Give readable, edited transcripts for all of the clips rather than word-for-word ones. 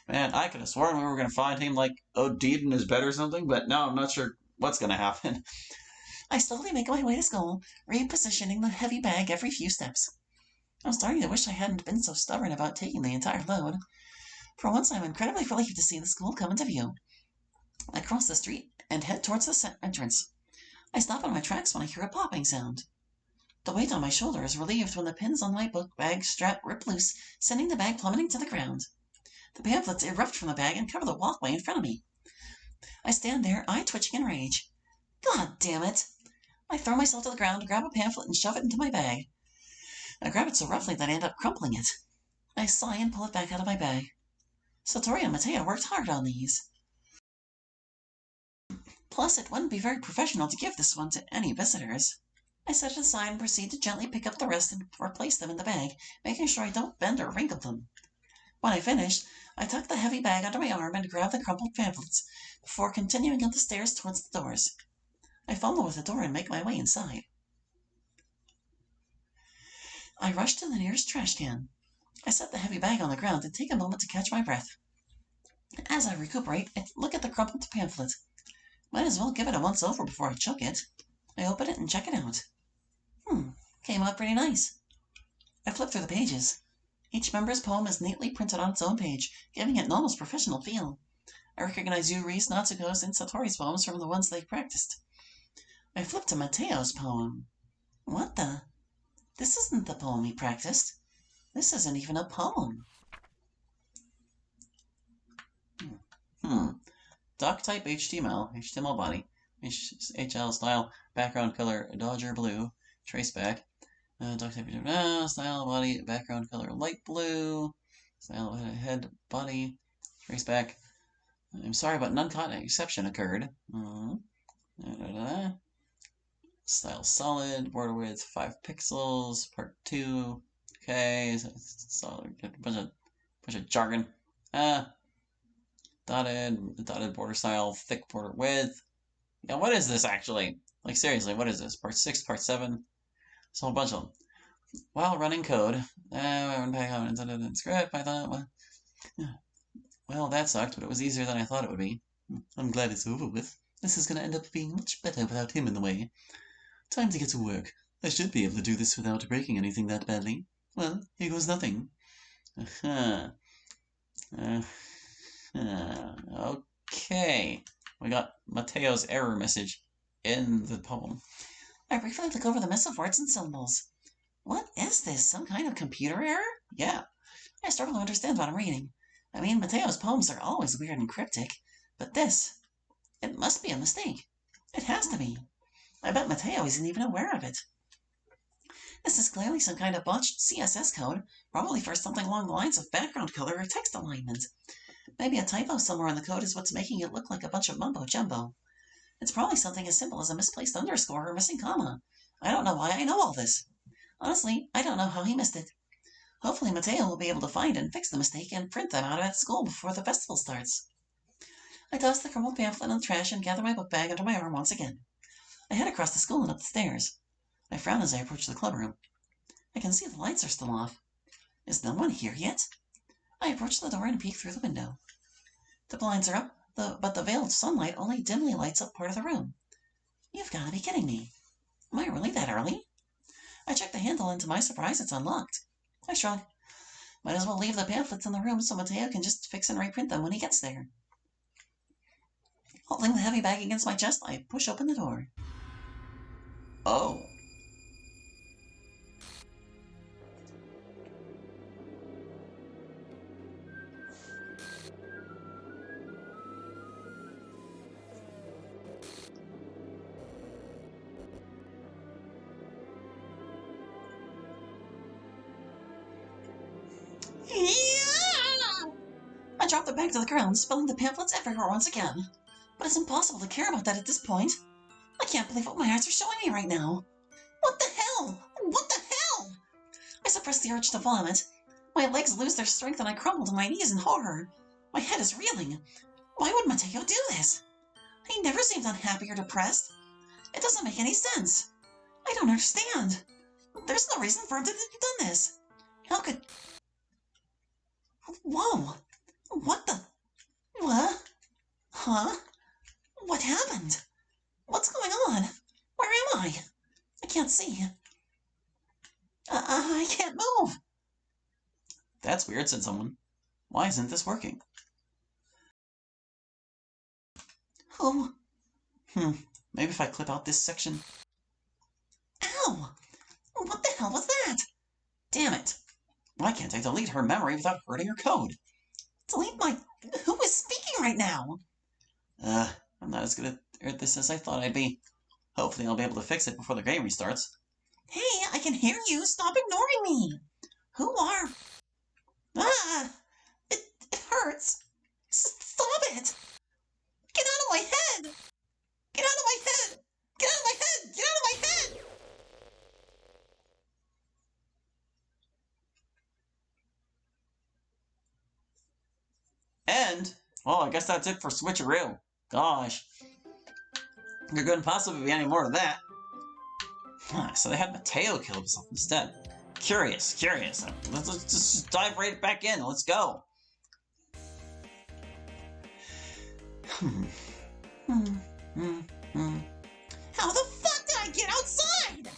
Man, I could have sworn we were going to find him, like, OD'd in his bed or something, but now I'm not sure what's going to happen. I slowly make my way to school, repositioning the heavy bag every few steps. I'm starting to wish I hadn't been so stubborn about taking the entire load. For once, I'm incredibly relieved to see the school come into view. I cross the street and head towards the entrance. I stop in my tracks when I hear a popping sound. The weight on my shoulder is relieved when the pins on my book bag strap rip loose, sending the bag plummeting to the ground. The pamphlets erupt from the bag and cover the walkway in front of me. I stand there, eye twitching in rage. God damn it! I throw myself to the ground, grab a pamphlet, and shove it into my bag. I grab it so roughly that I end up crumpling it. I sigh and pull it back out of my bag. Satori and Mateo worked hard on these. Plus, it wouldn't be very professional to give this one to any visitors. I set it aside and proceed to gently pick up the rest and replace them in the bag, making sure I don't bend or wrinkle them. When I finished, I tuck the heavy bag under my arm and grab the crumpled pamphlets, before continuing up the stairs towards the doors. I fumble with the door and make my way inside. I rush to the nearest trash can. I set the heavy bag on the ground and take a moment to catch my breath. As I recuperate, I look at the crumpled pamphlet. Might as well give it a once-over before I chuck it. I open it and check it out. Came out pretty nice. I flip through the pages. Each member's poem is neatly printed on its own page, giving it an almost professional feel. I recognize Yuri's, Natsuko's, and Satori's poems from the ones they practiced. I flip to Mateo's poem. What the? This isn't the poem he practiced. This isn't even a poem. Doc type HTML body, HL style, background color, Dodger blue, traceback, doc type style body, background color, light blue, style head body, traceback. I'm sorry, but an uncaught exception occurred. Style solid, border width 5 pixels, part 2. Okay, solid, a bunch of jargon. Dotted border style, thick border width. Yeah, what is this actually? Like, seriously, what is this? Part 6, part 7? It's a whole bunch of them. While running code, script, Python. Well, that sucked, but it was easier than I thought it would be. I'm glad it's over with. This is going to end up being much better without him in the way. Time to get to work. I should be able to do this without breaking anything that badly. Well, here goes nothing. Okay. We got Mateo's error message in the poem. I briefly look over the mess of words and symbols. What is this? Some kind of computer error? Yeah. I struggle to understand what I'm reading. I mean, Mateo's poems are always weird and cryptic, but this, it must be a mistake. It has to be. I bet Mateo isn't even aware of it. This is clearly some kind of botched CSS code, probably for something along the lines of background color or text alignment. Maybe a typo somewhere in the code is what's making it look like a bunch of mumbo-jumbo. It's probably something as simple as a misplaced underscore or missing comma. I don't know why I know all this. Honestly, I don't know how he missed it. Hopefully Mateo will be able to find and fix the mistake and print them out at school before the festival starts. I toss the crumpled pamphlet in the trash and gather my book bag under my arm once again. I head across the school and up the stairs. I frown as I approach the clubroom. I can see the lights are still off. Is no one here yet? I approach the door and peek through the window. The blinds are up, but the veiled sunlight only dimly lights up part of the room. You've got to be kidding me. Am I really that early? I check the handle and to my surprise it's unlocked. I shrug. Might as well leave the pamphlets in the room so Mateo can just fix and reprint them when he gets there. Holding the heavy bag against my chest, I push open the door. Oh. I drop the bag to the ground, spilling the pamphlets everywhere once again. But it's impossible to care about that at this point. I can't believe what my eyes are showing me right now. What the hell? What the hell? I suppress the urge to vomit. My legs lose their strength and I crumble to my knees in horror. My head is reeling. Why would Mateo do this? He never seemed unhappy or depressed. It doesn't make any sense. I don't understand. There's no reason for him to have done this. How could... Whoa! What the... Huh? What happened? What's going on? Where am I? I can't see. I can't move. That's weird, said someone. Why isn't this working? Oh, Maybe if I clip out this section. ow! What the hell was that? Damn it! Why can't I delete her memory without hurting her code? Delete my... Who is speaking right now? I'm not as good at this as I thought I'd be. Hopefully I'll be able to fix it before the game restarts. Hey, I can hear you. Stop ignoring me. Who are... Ah! It hurts. Stop it! Get out of my head! Get out of my head! Get out of my head! Get out of my head! And, well, I guess that's it for Switcheroo. Gosh. There couldn't possibly be any more to that. So they had Mateo kill himself instead. Curious. Let's just dive right back in. Let's go. How the fuck did I get outside?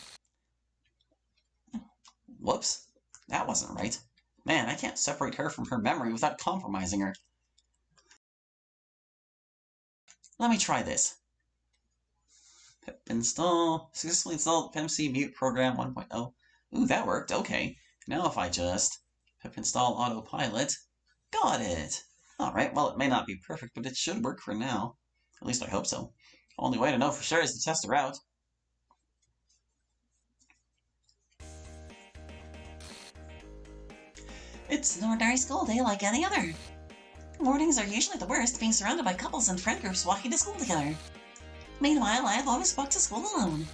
Whoops. That wasn't right. Man, I can't separate her from her memory without compromising her. Let me try this. Pip install. Successfully installed PMC Mute Program 1.0. Ooh, that worked. Okay. Now if I just pip install autopilot. Got it. Alright, well, it may not be perfect, but it should work for now. At least I hope so. Only way to know for sure is to test her out. It's an ordinary school day like any other. Mornings are usually the worst, being surrounded by couples and friend groups walking to school together. Meanwhile, I've always walked to school alone.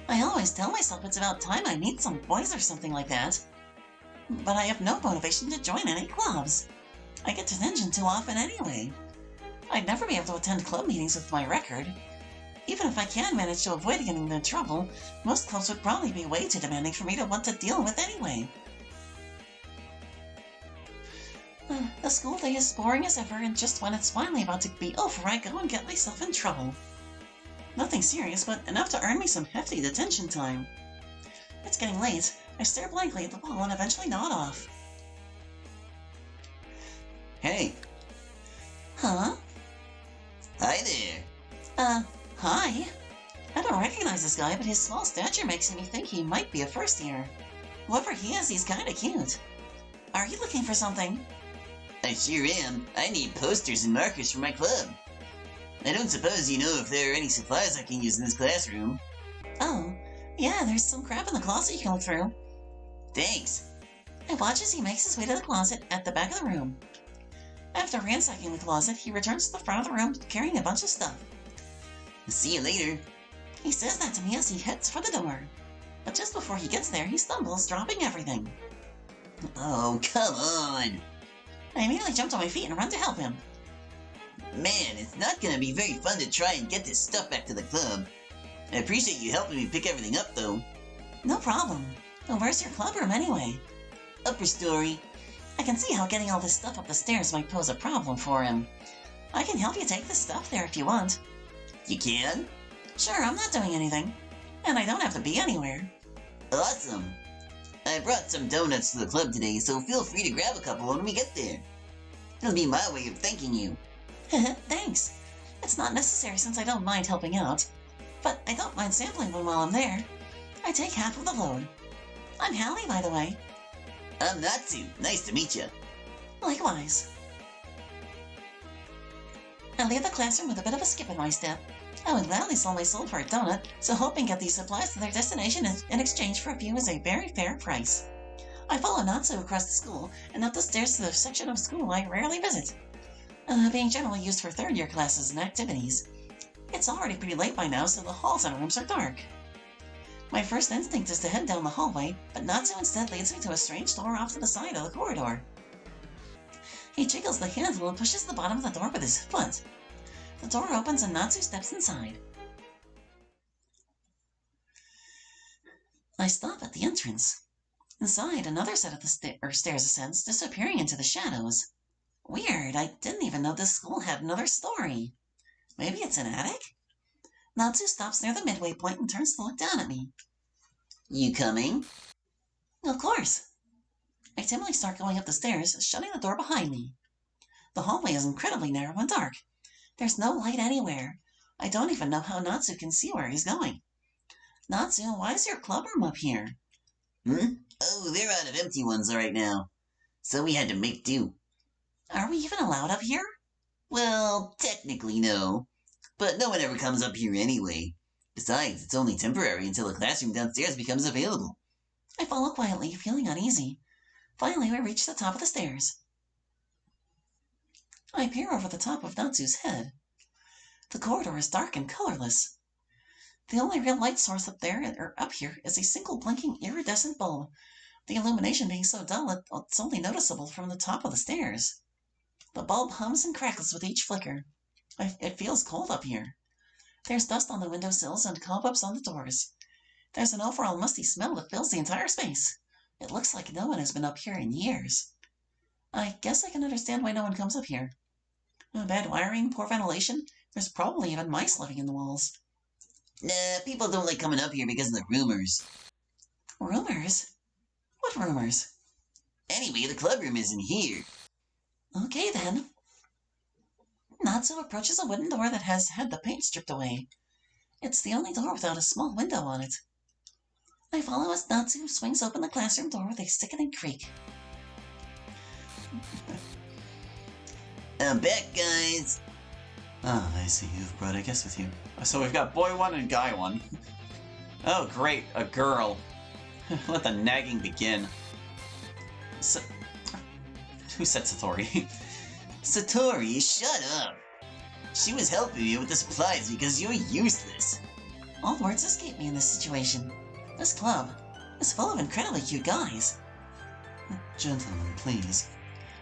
I always tell myself it's about time I meet some boys or something like that. But I have no motivation to join any clubs. I get detention too often anyway. I'd never be able to attend club meetings with my record. Even if I can manage to avoid getting into trouble, most clubs would probably be way too demanding for me to want to deal with anyway. The school day is boring as ever, and just when it's finally about to be over, I go and get myself in trouble. Nothing serious, but enough to earn me some hefty detention time. It's getting late. I stare blankly at the wall and eventually nod off. Hey. Huh? Hi there. Hi. I don't recognize this guy, but his small stature makes me think he might be a first year. Whoever he is, he's kinda cute. Are you looking for something? I sure am. I need posters and markers for my club. I don't suppose you know if there are any supplies I can use in this classroom. Oh, yeah, there's some crap in the closet you can look through. Thanks. I watch as he makes his way to the closet at the back of the room. After ransacking the closet, he returns to the front of the room carrying a bunch of stuff. See you later. He says that to me as he heads for the door. But just before he gets there, he stumbles, dropping everything. Oh, come on. I immediately jump to my feet and run to help him. Man, it's not gonna be very fun to try and get this stuff back to the club. I appreciate you helping me pick everything up, though. No problem. Well, where's your club room anyway? Upper story. I can see how getting all this stuff up the stairs might pose a problem for him. I can help you take the stuff there if you want. You can? Sure, I'm not doing anything. And I don't have to be anywhere. Awesome. I brought some donuts to the club today, so feel free to grab a couple when we get there. It'll be my way of thanking you. Thanks. It's not necessary since I don't mind helping out. But I don't mind sampling one while I'm there. I take half of the load. I'm Hallie, by the way. I'm Natsu. Nice to meet you. Likewise. I leave the classroom with a bit of a skip in my step. I would gladly sell my soul for a donut, so hoping get these supplies to their destination in exchange for a view is a very fair price. I follow Natsu across the school and up the stairs to the section of school I rarely visit, being generally used for third-year classes and activities. It's already pretty late by now, so the halls and rooms are dark. My first instinct is to head down the hallway, but Natsu instead leads me to a strange door off to the side of the corridor. He jiggles the handle and pushes the bottom of the door with his foot. The door opens and Natsu steps inside. I stop at the entrance. Inside, another set of the stairs ascends, disappearing into the shadows. Weird, I didn't even know this school had another story. Maybe it's an attic? Natsu stops near the midway point and turns to look down at me. You coming? Of course. I timidly start going up the stairs, shutting the door behind me. The hallway is incredibly narrow and dark. There's no light anywhere. I don't even know how Natsu can see where he's going. Natsu, why is your club room up here? Oh, they're out of empty ones right now. So we had to make do. Are we even allowed up here? Well, technically no. But no one ever comes up here anyway. Besides, it's only temporary until a classroom downstairs becomes available. I follow quietly, feeling uneasy. Finally, we reach the top of the stairs. I peer over the top of Natsu's head. The corridor is dark and colorless. The only real light source up here is a single blinking iridescent bulb, the illumination being so dull it's only noticeable from the top of the stairs. The bulb hums and crackles with each flicker. It feels cold up here. There's dust on the windowsills and cobwebs on the doors. There's an overall musty smell that fills the entire space. It looks like no one has been up here in years. I guess I can understand why no one comes up here. Bad wiring, poor ventilation. There's probably even mice living in the walls. Nah, people don't like coming up here because of the rumors. Rumors? What rumors? Anyway, the club room isn't here. Okay then. Natsu approaches a wooden door that has had the paint stripped away. It's the only door without a small window on it. I follow as Natsu swings open the classroom door with a sickening creak. I'm back, guys. Ah, I see you've brought a guest with you. So we've got boy one and guy one. Oh, great, a girl. Let the nagging begin. Who said Satori? Satori, shut up. She was helping me with the supplies because you're useless. All words escape me in this situation. This club is full of incredibly cute guys. Gentlemen, please.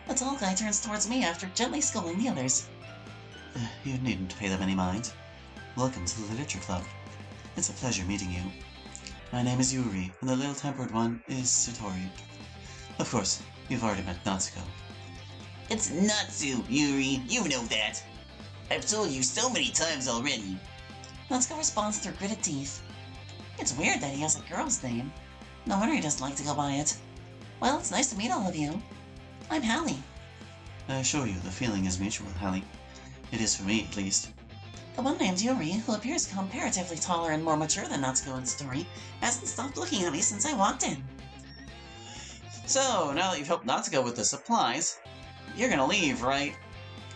The tall guy turns towards me after gently scolding the others. You needn't pay them any mind. Welcome to the Literature Club. It's a pleasure meeting you. My name is Yuri, and the little tempered one is Satori. Of course, you've already met Natsuko. It's Natsu, Yuri. You know that. I've told you so many times already. Natsuko responds through gritted teeth. It's weird that he has a girl's name. No wonder he doesn't like to go by it. Well, it's nice to meet all of you. I'm Hallie. I assure you the feeling is mutual, Hallie. It is for me, at least. The one named Yuri, who appears comparatively taller and more mature than Natsuko and Satori, hasn't stopped looking at me since I walked in. So, now that you've helped Natsuko with the supplies, you're gonna leave, right?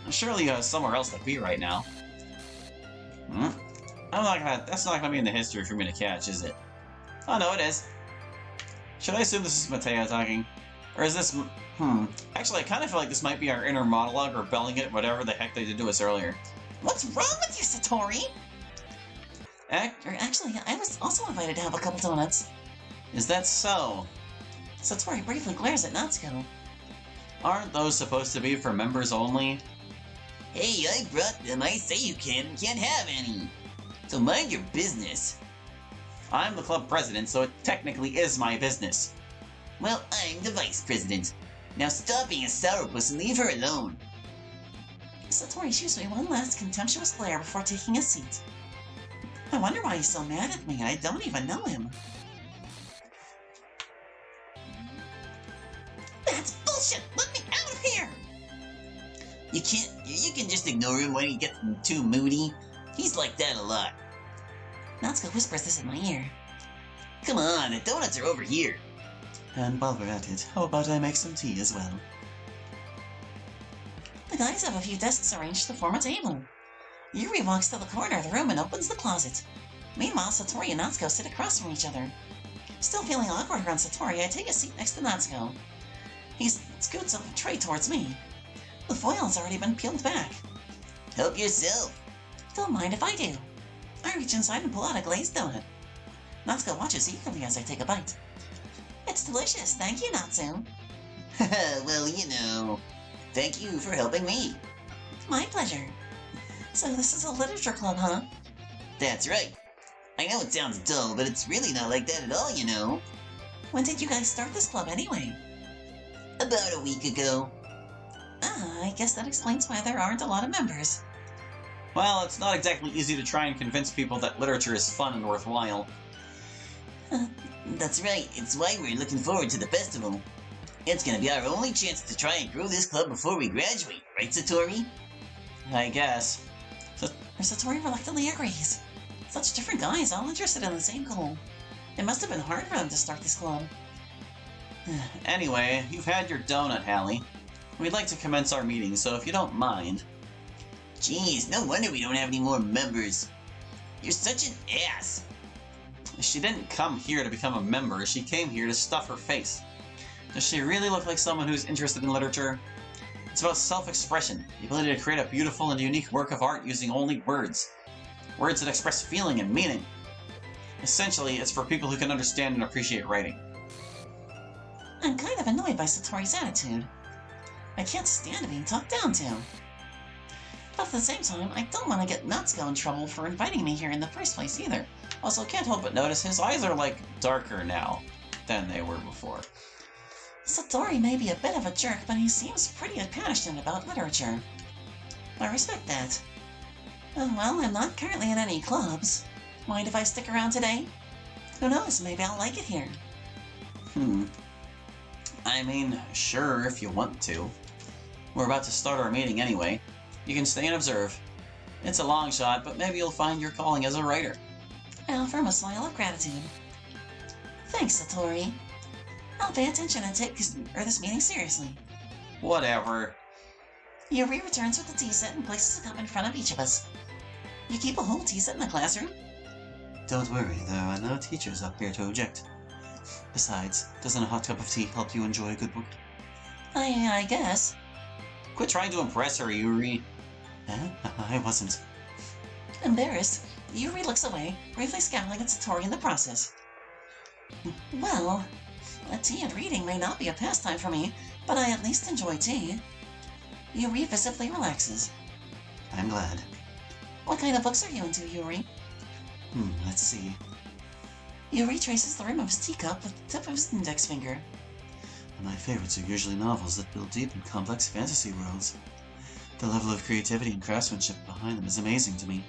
Surely you have somewhere else to be right now. That's not gonna be in the history for me to catch, is it? Oh no, it is. Should I assume this is Mateo talking? Or is this... Actually, I kind of feel like this might be our inner monologue rebelling at whatever the heck they did to us earlier. What's wrong with you, Satori? Actually, I was also invited to have a couple donuts. Is that so? Satori briefly glares at Natsuko. Aren't those supposed to be for members only? Hey, I brought them. I say you can't have any. So mind your business. I'm the club president, so it technically is my business. Well, I'm the vice president. Now stop being a sourpuss and leave her alone. Satori shoots me one last contemptuous glare before taking a seat. I wonder why he's so mad at me. I don't even know him. That's bullshit! Let me out of here! You can just ignore him when he gets too moody. He's like that a lot. Natsuko whispers this in my ear. Come on, the donuts are over here. And while we're at it, how about I make some tea as well? The guys have a few desks arranged to form a table. Yuri walks to the corner of the room and opens the closet. Meanwhile, Satori and Natsuko sit across from each other. Still feeling awkward around Satori, I take a seat next to Natsuko. He scoots a tray towards me. The foil has already been peeled back. Help yourself. Don't mind if I do. I reach inside and pull out a glazed donut. Natsuko watches eagerly as I take a bite. It's delicious, thank you, Natsu. Well, you know. Thank you for helping me. My pleasure. So this is a literature club, huh? That's right. I know it sounds dull, but it's really not like that at all, you know. When did you guys start this club anyway? About a week ago. I guess that explains why there aren't a lot of members. Well, it's not exactly easy to try and convince people that literature is fun and worthwhile. That's right, it's why we're looking forward to the festival. It's gonna be our only chance to try and grow this club before we graduate, right, Satori? I guess. Satori reluctantly agrees. Such different guys, all interested in the same goal. It must have been hard for them to start this club. Anyway, you've had your donut, Hallie. We'd like to commence our meeting, so if you don't mind. Jeez, no wonder we don't have any more members. You're such an ass. She didn't come here to become a member, she came here to stuff her face. Does she really look like someone who's interested in literature? It's about self-expression, the ability to create a beautiful and unique work of art using only words. Words that express feeling and meaning. Essentially, it's for people who can understand and appreciate writing. I'm kind of annoyed by Satori's attitude. I can't stand being talked down to. But at the same time, I don't want to get Natsuko in trouble for inviting me here in the first place either. Also, can't help but notice his eyes are like darker now than they were before. Satori may be a bit of a jerk, but he seems pretty passionate about literature. I respect that. Well, I'm not currently in any clubs. Mind if I stick around today? Who knows, maybe I'll like it here. I mean, sure, if you want to. We're about to start our meeting anyway. You can stay and observe. It's a long shot, but maybe you'll find your calling as a writer. I offer him a smile of gratitude. Thanks, Satori. I'll pay attention and take this meeting seriously. Whatever. Yuri returns with the tea set and places a cup in front of each of us. You keep a whole tea set in the classroom? Don't worry, there are no teachers up here to object. Besides, doesn't a hot cup of tea help you enjoy a good book? I guess. Quit trying to impress her, Yuri. I wasn't. Embarrassed, Yuri looks away, briefly scowling at Satori in the process. Well, tea and reading may not be a pastime for me, but I at least enjoy tea. Yuri visibly relaxes. I'm glad. What kind of books are you into, Yuri? Let's see. Yuri traces the rim of his teacup with the tip of his index finger. My favorites are usually novels that build deep and complex fantasy worlds. The level of creativity and craftsmanship behind them is amazing to me.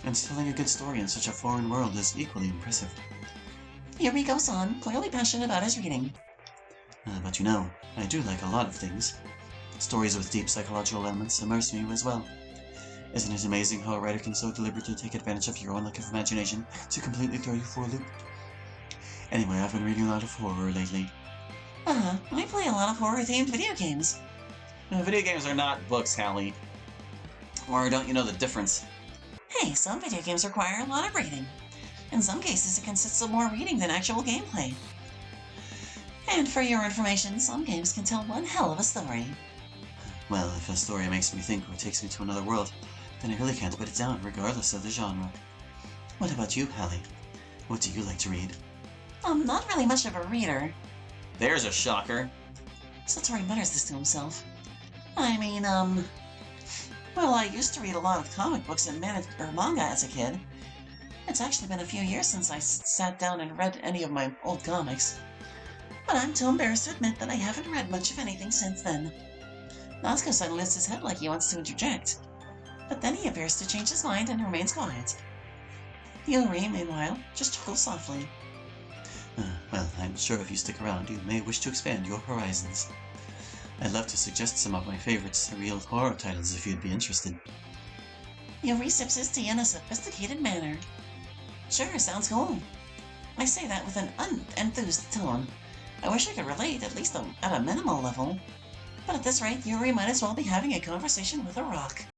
And telling a good story in such a foreign world is equally impressive. Yuri goes on, clearly passionate about his reading. But you know, I do like a lot of things. Stories with deep psychological elements immerse me as well. Isn't it amazing how a writer can so deliberately take advantage of your own lack of imagination to completely throw you for a loop? Anyway, I've been reading a lot of horror lately. I play a lot of horror-themed video games. Video games are not books, Hallie. Or don't you know the difference? Hey, some video games require a lot of reading. In some cases, it consists of more reading than actual gameplay. And for your information, some games can tell one hell of a story. Well, if a story makes me think or takes me to another world, then I really can't put it down, regardless of the genre. What about you, Hallie? What do you like to read? I'm not really much of a reader. There's a shocker. Satori mutters this to himself. I mean, well, I used to read a lot of comic books and manga as a kid. It's actually been a few years since I sat down and read any of my old comics. But I'm too embarrassed to admit that I haven't read much of anything since then. Natsuko-san lifts his head like he wants to interject. But then he appears to change his mind and remains quiet. Yuri, meanwhile, just chuckles softly. Well, I'm sure if you stick around, you may wish to expand your horizons. I'd love to suggest some of my favorite surreal horror titles if you'd be interested. Yuri sips his tea in a sophisticated manner. Sure, sounds cool. I say that with an unenthused tone. I wish I could relate, at least at a minimal level. But at this rate, Yuri might as well be having a conversation with a rock.